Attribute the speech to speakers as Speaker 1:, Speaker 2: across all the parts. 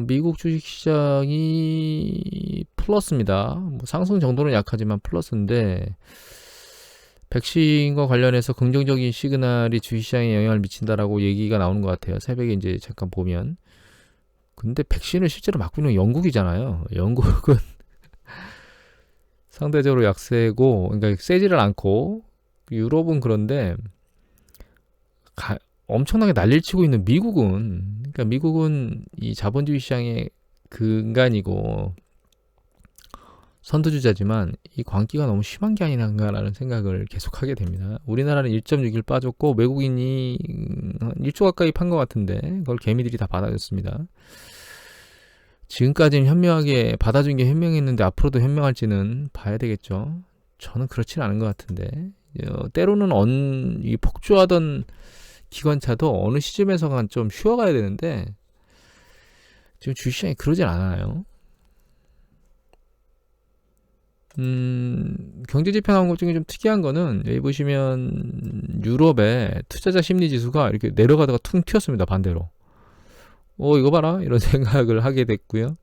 Speaker 1: 미국 주식시장이 플러스입니다. 뭐 상승 정도는 약하지만 플러스인데 백신과 관련해서 긍정적인 시그널이 주식시장에 영향을 미친다라고 얘기가 나오는 것 같아요. 새벽에 이제 잠깐 보면. 근데 백신을 실제로 맞고 있는 건 영국이잖아요. 영국은 상대적으로 약세고, 그러니까 세지를 않고, 유럽은 그런데 엄청나게 난리를 치고 있는 미국은, 그러니까 미국은 이 자본주의 시장의 근간이고 선두주자지만 이 광기가 너무 심한 게 아니란가라는 생각을 계속하게 됩니다. 우리나라는 1.6일 빠졌고 외국인이 1조 가까이 판 것 같은데 그걸 개미들이 다 받아줬습니다. 지금까지는 현명하게 받아준 게 현명했는데 앞으로도 현명할지는 봐야 되겠죠. 저는 그렇지는 않은 것 같은데 때로는 이 폭주하던 기관차도 어느 시점에서간 좀 쉬어가야 되는데 지금 주식시장이 그러진 않아요. 경제지표 나온 것 중에 좀 특이한 거는 여기 보시면 유럽의 투자자 심리지수가 이렇게 내려가다가 퉁 튀었습니다. 반대로. 이거 봐라 이런 생각을 하게 됐고요.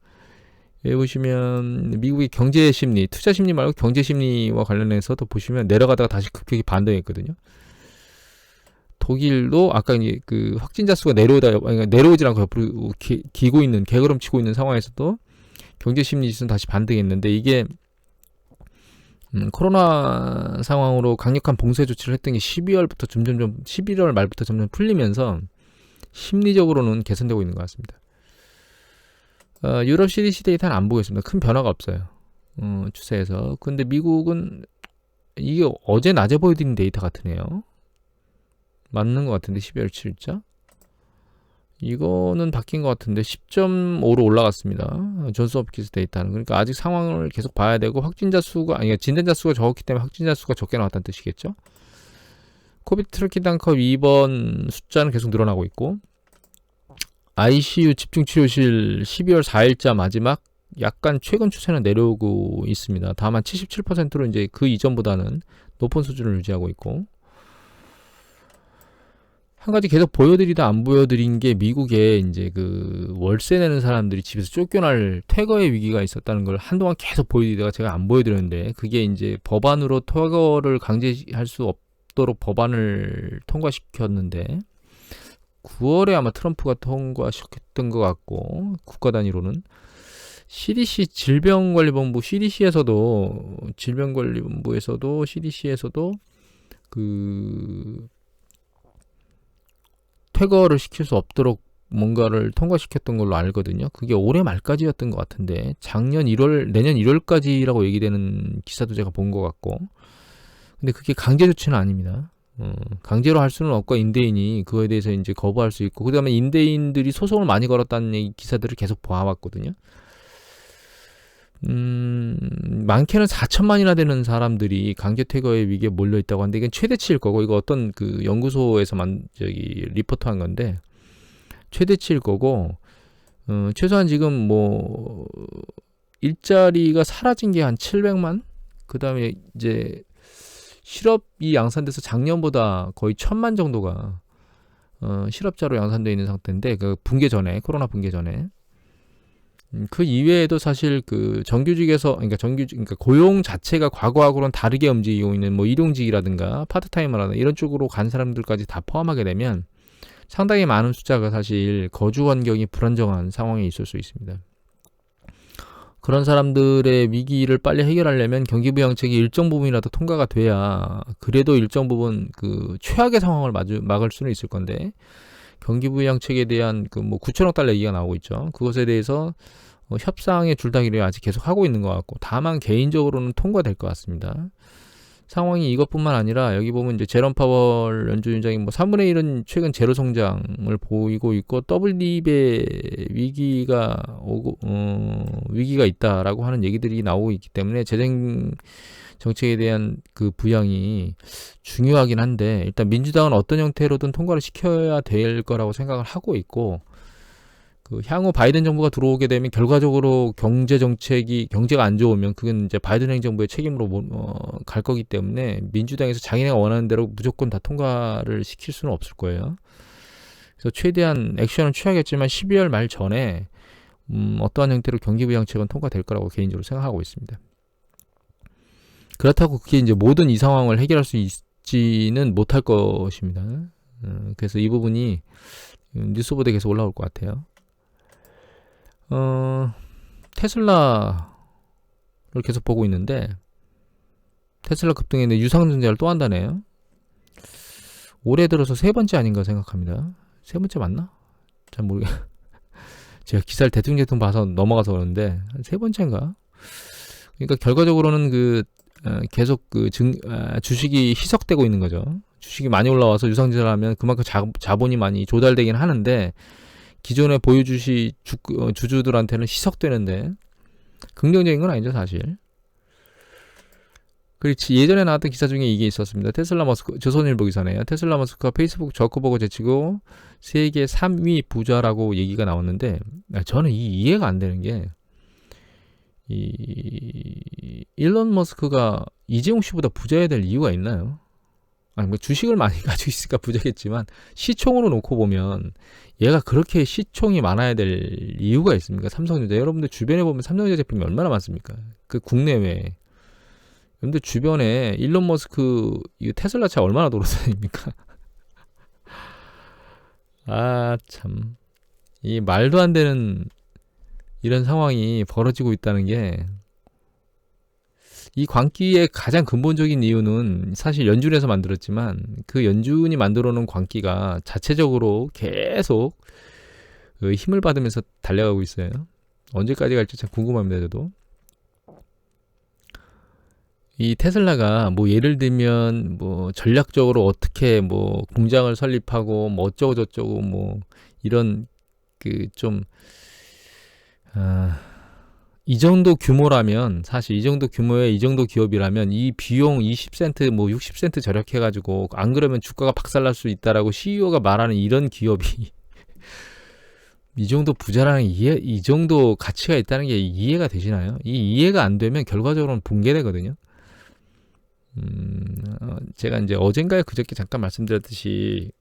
Speaker 1: 여기 보시면 미국의 경제심리, 투자심리 말고 경제심리와 관련해서도 보시면 내려가다가 다시 급격히 반등했거든요. 독일도 아까 이제 그 확진자 수가 내려오질 않고 옆으로 기고 있는, 개걸음 치고 있는 상황에서도 경제심리 지수는 다시 반등했는데 이게 코로나 상황으로 강력한 봉쇄 조치를 했던 게 11월 말부터 점점 풀리면서 심리적으로는 개선되고 있는 것 같습니다. 유럽 CDC 데이터는 안 보겠습니다. 큰 변화가 없어요. 추세에서. 근데 미국은 이게 어제 낮에 보여드린 데이터 같으네요. 맞는 것 같은데 12월 7일자 이거는 바뀐 것 같은데 10.5로 올라갔습니다. 존스홉킨스 데이터는. 그러니까 아직 상황을 계속 봐야 되고 진단자 수가 적었기 때문에 확진자 수가 적게 나왔다는 뜻이겠죠. 코비드 트래킹 단커 2번 숫자는 계속 늘어나고 있고 ICU 집중치료실 12월 4일자 마지막 약간 최근 추세는 내려오고 있습니다. 다만 77%로 이제 그 이전보다는 높은 수준을 유지하고 있고 한 가지 계속 보여드리다 안 보여드린 게 미국에 이제 그 월세 내는 사람들이 집에서 쫓겨날 퇴거의 위기가 있었다는 걸 한동안 계속 보여드리다가 제가 안 보여드렸는데 그게 이제 법안으로 퇴거를 강제할 수 없도록 법안을 통과시켰는데 9월에 아마 트럼프가 통과시켰던 것 같고 국가 단위로는 CDC 질병관리본부 CDC에서도 그 퇴거를 시킬 수 없도록 뭔가를 통과시켰던 걸로 알거든요. 그게 올해 말까지였던 것 같은데 내년 1월까지라고 얘기되는 기사도 제가 본 것 같고 근데 그게 강제 조치는 아닙니다. 강제로 할 수는 없고 임대인이 그거에 대해서 이제 거부할 수 있고 그다음에 임대인들이 소송을 많이 걸었다는 기사들을 계속 봐왔거든요. 많게는 4천만이나 되는 사람들이 강제 퇴거의 위기에 몰려 있다고 하는데 이건 최대치일 거고 이거 어떤 그 연구소에서 리포트한 건데 최대치일 거고 최소한 지금 뭐 일자리가 사라진 게 한 700만 그다음에 이제 실업이 양산돼서 작년보다 거의 1000만 정도가 실업자로 양산되어 있는 상태인데 그 코로나 붕괴 전에 그 이외에도 사실 그 그러니까 고용 자체가 과거하고는 다르게 움직이고 있는 뭐 일용직이라든가 파트타이머라든가 이런 쪽으로 간 사람들까지 다 포함하게 되면 상당히 많은 숫자가 사실 거주 환경이 불안정한 상황에 있을 수 있습니다. 그런 사람들의 위기를 빨리 해결하려면 경기부양책이 일정 부분이라도 통과가 돼야 그래도 일정 부분 그 최악의 상황을 막을 수는 있을 건데 경기부양책에 대한 그 뭐 9천억 달러 얘기가 나오고 있죠. 그것에 대해서 협상의 줄다리기를 아직 계속 하고 있는 것 같고 다만 개인적으로는 통과될 것 같습니다. 상황이 이것뿐만 아니라 여기 보면 이제 제롬 파월 연준위원장이 뭐 3분의 1은 최근 제로 성장을 보이고 있고 더블 립의 위기가 있다라고 하는 얘기들이 나오고 있기 때문에 재정 정책에 대한 그 부양이 중요하긴 한데 일단 민주당은 어떤 형태로든 통과를 시켜야 될 거라고 생각을 하고 있고 그 향후 바이든 정부가 들어오게 되면 결과적으로 경제가 안 좋으면 그건 이제 바이든 행정부의 책임으로 갈 거기 때문에 민주당에서 자기네가 원하는 대로 무조건 다 통과를 시킬 수는 없을 거예요. 그래서 최대한 액션을 취하겠지만 12월 말 전에 어떠한 형태로 경기부양책은 통과될 거라고 개인적으로 생각하고 있습니다. 그렇다고 그게 이제 모든 이 상황을 해결할 수 있지는 못할 것입니다. 그래서 이 부분이 뉴스보드에 계속 올라올 것 같아요. 테슬라를 계속 보고 있는데 테슬라 급등했는데 유상증자를 또 한다네요. 올해 들어서 세 번째 아닌가 생각합니다. 세 번째 맞나? 잘 모르겠어요. 제가 기사를 대충 봐서 넘어가서 그러는데 세 번째인가? 그러니까 결과적으로는 계속 주식이 희석되고 있는 거죠. 주식이 많이 올라와서 유상증자를 하면 그만큼 자본이 많이 조달되긴 하는데 기존의 보유 주식 주주들한테는 희석되는데 긍정적인 건 아니죠, 사실. 그렇지. 예전에 나왔던 기사 중에 이게 있었습니다. 테슬라 머스크, 조선일보 기사네요. 테슬라 머스크가 페이스북 저커버거 제치고 세계 3위 부자라고 얘기가 나왔는데 저는 이해가 안 되는 게 일론 머스크가 이재용 씨보다 부자여야 될 이유가 있나요? 아니 뭐 주식을 많이 가지고 있으니까 부자겠지만 시총으로 놓고 보면 얘가 그렇게 시총이 많아야 될 이유가 있습니까? 삼성전자. 여러분들 주변에 보면 삼성전자 제품이 얼마나 많습니까? 그 국내외에. 근데 주변에 일론 머스크 테슬라 차 얼마나 돌아다닙니까? 아, 참. 이 말도 안 되는 이런 상황이 벌어지고 있다는 게 이 광기의 가장 근본적인 이유는 사실 연준에서 만들었지만 그 연준이 만들어 놓은 광기가 자체적으로 계속 힘을 받으면서 달려가고 있어요. 언제까지 갈지 참 궁금합니다, 저도. 이 테슬라가 뭐 예를 들면 뭐 전략적으로 어떻게 뭐 공장을 설립하고 뭐 어쩌고 저쩌고 뭐 이런 이 정도 규모라면 사실 이 정도 규모의 이 정도 기업이라면 이 비용 20센트 뭐 60센트 절약해가지고 안 그러면 주가가 박살날 수 있다라고 CEO가 말하는 이런 기업이 이 정도 부자라는 이 정도 가치가 있다는 게 이해가 되시나요? 이 이해가 안 되면 결과적으로는 붕괴되거든요. 제가 이제 어젠가에 그저께 잠깐 말씀드렸듯이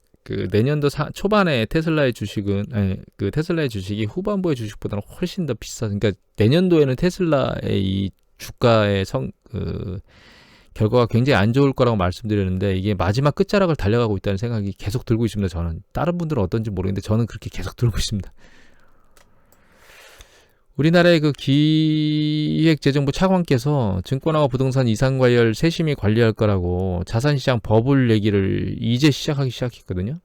Speaker 1: 내년도 초반에 테슬라의 주식은 테슬라의 주식이 후반부의 주식보다는 훨씬 더 비싸. 그러니까 내년도에는 테슬라의 이 주가의 결과가 굉장히 안 좋을 거라고 말씀드렸는데 이게 마지막 끝자락을 달려가고 있다는 생각이 계속 들고 있습니다. 저는 다른 분들은 어떤지 모르겠는데 저는 그렇게 계속 들고 있습니다. 우리나라의 기획재정부 차관께서 증권화와 부동산 이상과열 세심히 관리할 거라고 자산시장 버블 얘기를 이제 시작하기 시작했거든요.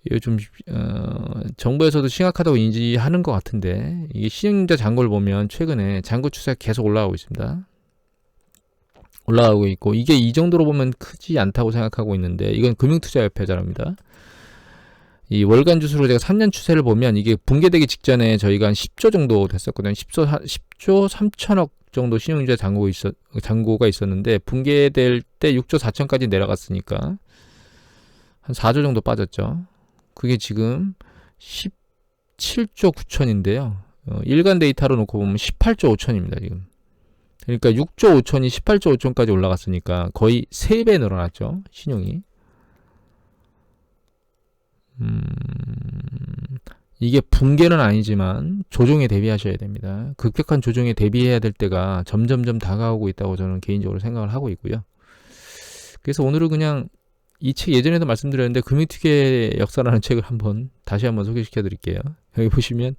Speaker 1: 이거 좀 정부에서도 심각하다고 인지하는 것 같은데 이게 신용자 잔고를 보면 최근에 잔고 추세가 계속 올라가고 있습니다. 올라가고 있고 이게 이 정도로 보면 크지 않다고 생각하고 있는데 이건 금융투자협회자랍니다. 이 월간 주수로 제가 3년 추세를 보면 이게 붕괴되기 직전에 저희가 한 10조 정도 됐었거든요. 10조 3천억 정도 신용자 잔고가 있었는데 붕괴될 때 6조 4천까지 내려갔으니까 한 4조 정도 빠졌죠. 그게 지금 17조 9천인데요. 일간 데이터로 놓고 보면 18조 5천입니다. 지금. 그러니까 6조 5천이 18조 5천까지 올라갔으니까 거의 3배 늘어났죠. 신용이. 이게 붕괴는 아니지만 조정에 대비하셔야 됩니다. 급격한 조정에 대비해야 될 때가 점점점 다가오고 있다고 저는 개인적으로 생각을 하고 있고요. 그래서 오늘은 그냥 이 책 예전에도 말씀드렸는데 금융투기의 역사라는 책을 다시 한번 소개시켜 드릴게요. 여기 보시면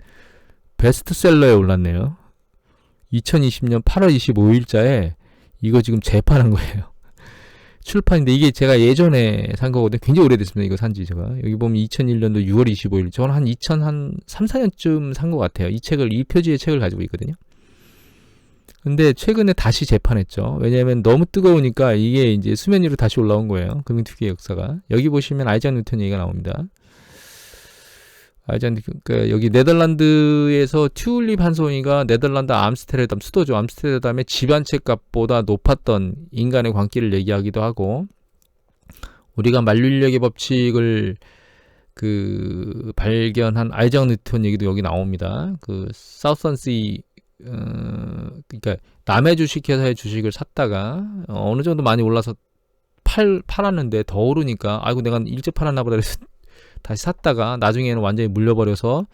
Speaker 1: 베스트셀러에 올랐네요. 2020년 8월 25일자에 이거 지금 재판한 거예요. 출판인데 이게 제가 예전에 산 거거든요. 굉장히 오래됐습니다. 이거 산지 제가. 여기 보면 2001년도 6월 25일. 저는 한 3, 4년쯤 산 것 같아요. 이 표지의 책을 가지고 있거든요. 근데 최근에 다시 재판했죠. 왜냐하면 너무 뜨거우니까 이게 이제 수면 위로 다시 올라온 거예요. 금융투기의 역사가. 여기 보시면 아이작 뉴턴 얘기가 나옵니다. 그러니까 여기 네덜란드에서 튤립 한 송이가 네덜란드 암스테르담 수도죠. 암스테르담의 집 한 채 값보다 높았던 인간의 광기를 얘기하기도 하고 우리가 만류인력의 법칙을 발견한 아이작 뉴턴 얘기도 여기 나옵니다. 사우선시 그러니까 남의 주식회사의 주식을 샀다가 어느 정도 많이 올라서 팔았는데 더 오르니까 아이고 내가 일찍 팔았나 보다 그래서 다시 샀다가 나중에는 완전히 물려버려서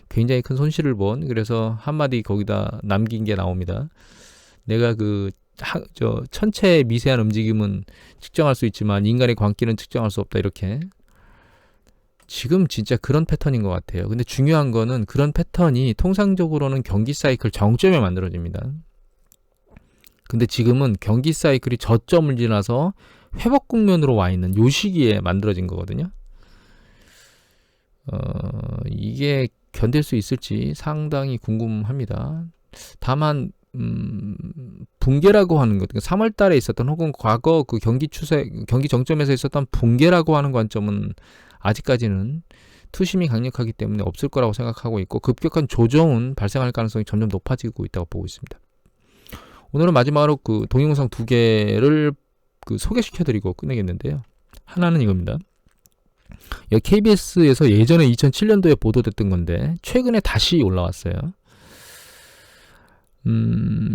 Speaker 1: 굉장히 큰 손실을 본, 그래서 한마디 거기다 남긴 게 나옵니다. 내가 천체의 미세한 움직임은 측정할 수 있지만 인간의 광기는 측정할 수 없다, 이렇게. 지금 진짜 그런 패턴인 것 같아요. 근데 중요한 거는 그런 패턴이 통상적으로는 경기 사이클 정점에 만들어집니다. 근데 지금은 경기 사이클이 저점을 지나서 회복 국면으로 와 있는 요 시기에 만들어진 거거든요. 이게 견딜 수 있을지 상당히 궁금합니다. 다만 붕괴라고 하는 것, 3월 달에 있었던 혹은 과거 그 경기 정점에서 있었던 붕괴라고 하는 관점은 아직까지는 투심이 강력하기 때문에 없을 거라고 생각하고 있고, 급격한 조정은 발생할 가능성이 점점 높아지고 있다고 보고 있습니다. 오늘은 마지막으로 그 동영상 2개를 소개시켜드리고 끝내겠는데요. 하나는 이겁니다. KBS에서 예전에 2007년도에 보도됐던 건데 최근에 다시 올라왔어요.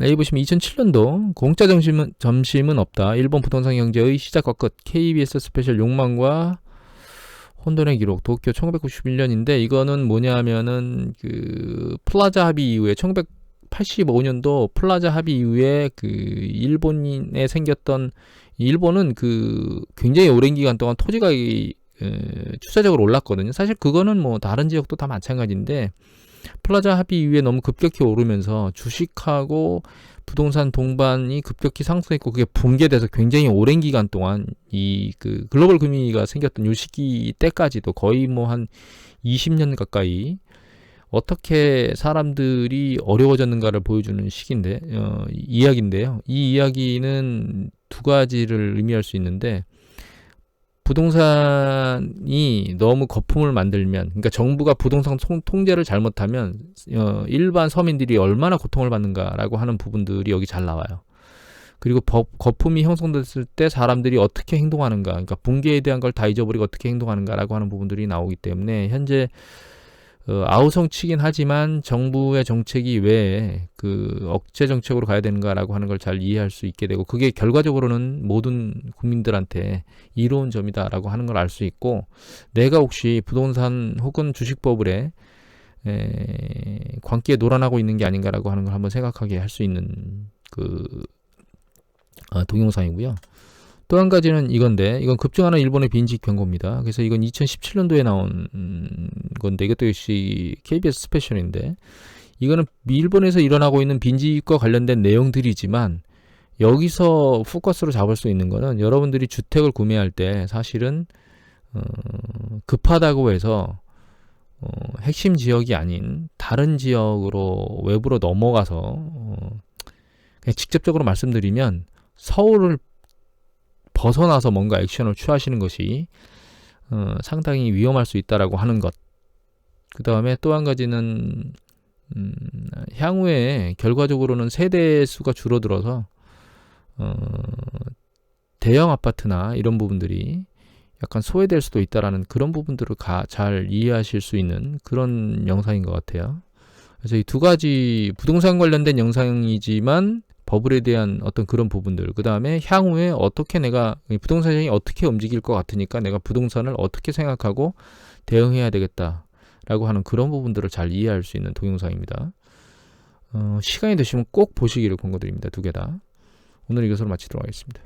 Speaker 1: 여기 보시면 2007년도 공짜 점심은 없다. 일본 부동산 경제의 시작과 끝. KBS 스페셜 욕망과 혼돈의 기록. 도쿄 1991년인데 이거는 뭐냐면은 그 플라자 합의 이후에 1985년도 플라자 합의 이후에 그 일본에 생겼던, 일본은 그 굉장히 오랜 기간 동안 토지가격이 추세적으로 올랐거든요. 사실 그거는 뭐 다른 지역도 다 마찬가지인데 플라자 합의 이후에 너무 급격히 오르면서 주식하고 부동산 동반이 급격히 상승했고 그게 붕괴돼서 굉장히 오랜 기간 동안 이 그 글로벌 금리가 생겼던 요 시기 때까지도 거의 뭐 한 20년 가까이 어떻게 사람들이 어려워졌는가를 보여주는 이야기인데요. 이 이야기는 두 가지를 의미할 수 있는데, 부동산이 너무 거품을 만들면, 그러니까 정부가 부동산 통제를 잘못하면 일반 서민들이 얼마나 고통을 받는가라고 하는 부분들이 여기 잘 나와요. 그리고 거품이 형성됐을 때 사람들이 어떻게 행동하는가, 그러니까 붕괴에 대한 걸 다 잊어버리고 어떻게 행동하는가라고 하는 부분들이 나오기 때문에 현재 아우성치긴 하지만 정부의 정책이 왜 그 억제 정책으로 가야 되는가라고 하는 걸 잘 이해할 수 있게 되고, 그게 결과적으로는 모든 국민들한테 이로운 점이다라고 하는 걸 알 수 있고, 내가 혹시 부동산 혹은 주식버블에 광기에 놀아나고 있는 게 아닌가라고 하는 걸 한번 생각하게 할 수 있는 동영상이고요. 또 한 가지는 이건데, 이건 급증하는 일본의 빈집 경고입니다. 그래서 이건 2017년도에 나온 건데, 이것도 역시 KBS 스페셜인데, 이거는 일본에서 일어나고 있는 빈집과 관련된 내용들이지만, 여기서 포커스로 잡을 수 있는 거는 여러분들이 주택을 구매할 때 사실은 급하다고 해서 핵심 지역이 아닌 다른 지역으로 외부로 넘어가서 그냥 직접적으로 말씀드리면 서울을 벗어나서 뭔가 액션을 취하시는 것이 상당히 위험할 수 있다라고 하는 것. 그 다음에 또 한 가지는 향후에 결과적으로는 세대 수가 줄어들어서 대형 아파트나 이런 부분들이 약간 소외될 수도 있다라는 그런 부분들을 잘 이해하실 수 있는 그런 영상인 것 같아요. 그래서 이 두 가지 부동산 관련된 영상이지만 버블에 대한 어떤 그런 부분들, 그 다음에 향후에 어떻게 내가 부동산 시장이 어떻게 움직일 것 같으니까 내가 부동산을 어떻게 생각하고 대응해야 되겠다라고 하는 그런 부분들을 잘 이해할 수 있는 동영상입니다. 시간이 되시면 꼭 보시기를 권고드립니다. 두 개 다. 오늘 이것으로 마치도록 하겠습니다.